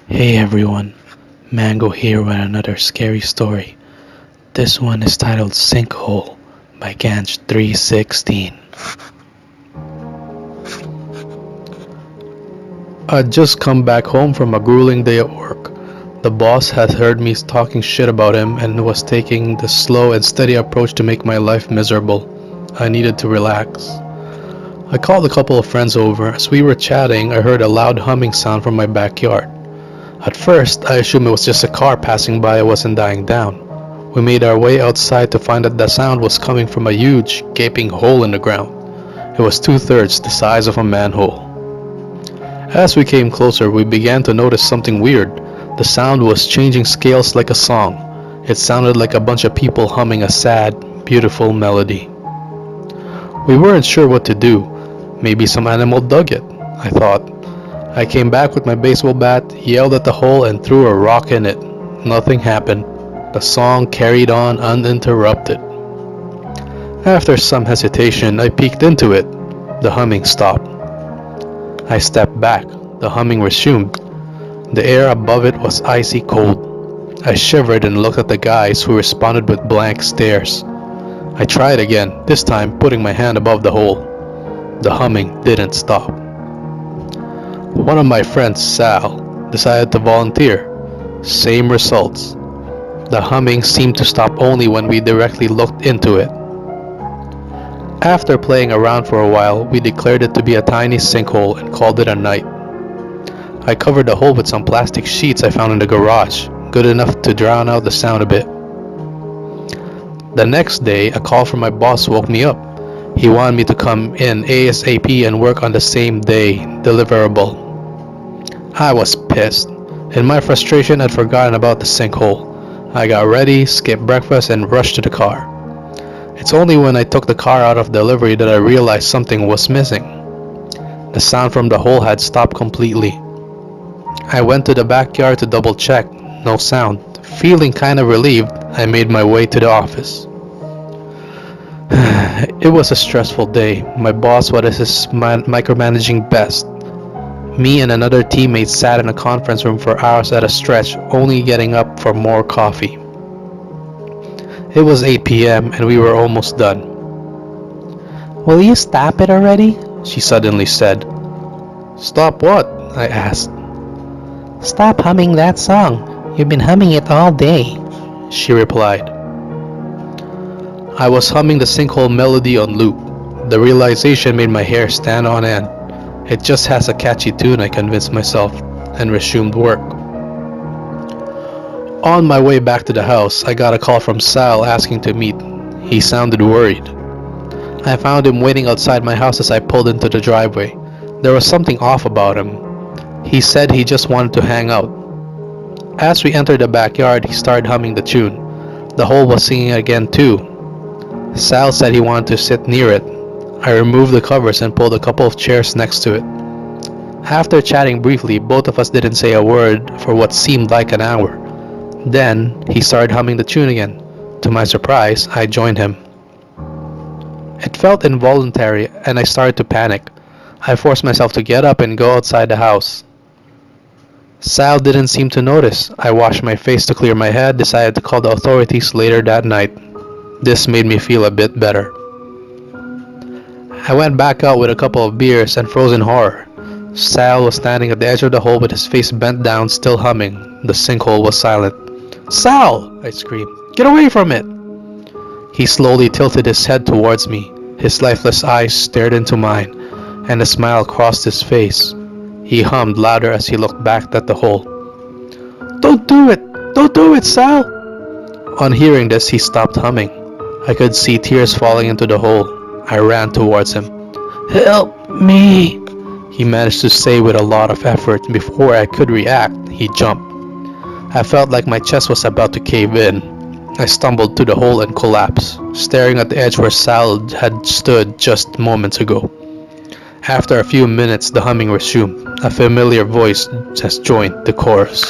Hey everyone, Mango here with another scary story. This one is titled Sinkhole by Ganj 316. I'd just come back home from a grueling day at work. The boss had heard me talking shit about him and was taking the slow and steady approach to make my life miserable. I needed to relax. I called a couple of friends over. As we were chatting, I heard a loud humming sound from my backyard. At first, I assumed it was just a car passing by. I wasn't dying down. We made our way outside to find that the sound was coming from a huge, gaping hole in the ground. It was 2/3 the size of a manhole. As we came closer, we began to notice something weird. The sound was changing scales like a song. It sounded like a bunch of people humming a sad, beautiful melody. We weren't sure what to do. Maybe some animal dug it, I thought. I came back with my baseball bat, yelled at the hole, and threw a rock in it. Nothing happened. The song carried on uninterrupted. After some hesitation, I peeked into it. The humming stopped. I stepped back. The humming resumed. The air above it was icy cold. I shivered and looked at the guys, who responded with blank stares. I tried again, this time putting my hand above the hole. The humming didn't stop. One of my friends, Sal, decided to volunteer. Same results. The humming seemed to stop only when we directly looked into it. After playing around for a while, we declared it to be a tiny sinkhole and called it a night. I covered the hole with some plastic sheets I found in the garage, good enough to drown out the sound a bit. The next day, a call from my boss woke me up. He wanted me to come in ASAP and work on the same day deliverable. I was pissed. In my frustration, I'd forgotten about the sinkhole. I got ready, skipped breakfast, and rushed to the car. It's only when I took the car out of delivery that I realized something was missing. The sound from the hole had stopped completely. I went to the backyard to double check. No sound. Feeling kinda relieved, I made my way to the office. It was a stressful day. My boss was his micromanaging best. Me and another teammate sat in a conference room for hours at a stretch, only getting up for more coffee. It was 8 p.m. and we were almost done. "Will you stop it already?" she suddenly said. "Stop what?" I asked. "Stop humming that song. You've been humming it all day," she replied. I was humming the sinkhole melody on loop. The realization made my hair stand on end. It just has a catchy tune, I convinced myself, and resumed work. On my way back to the house, I got a call from Sal asking to meet. He sounded worried. I found him waiting outside my house as I pulled into the driveway. There was something off about him. He said he just wanted to hang out. As we entered the backyard, he started humming the tune. The hole was singing again too. Sal said he wanted to sit near it. I removed the covers and pulled a couple of chairs next to it. After chatting briefly, both of us didn't say a word for what seemed like an hour. Then, he started humming the tune again. To my surprise, I joined him. It felt involuntary, and I started to panic. I forced myself to get up and go outside the house. Sal didn't seem to notice. I washed my face to clear my head, decided to call the authorities later that night. This made me feel a bit better. I went back out with a couple of beers and frozen horror. Sal was standing at the edge of the hole with his face bent down, still humming. The sinkhole was silent. "Sal!" I screamed. "Get away from it!" He slowly tilted his head towards me. His lifeless eyes stared into mine, and a smile crossed his face. He hummed louder as he looked back at the hole. "Don't do it! Don't do it, Sal!" On hearing this, he stopped humming. I could see tears falling into the hole. I ran towards him. "Help me!" he managed to say with a lot of effort. Before I could react, he jumped. I felt like my chest was about to cave in. I stumbled to the hole and collapsed, staring at the edge where Sal had stood just moments ago. After a few minutes, the humming resumed. A familiar voice just joined the chorus.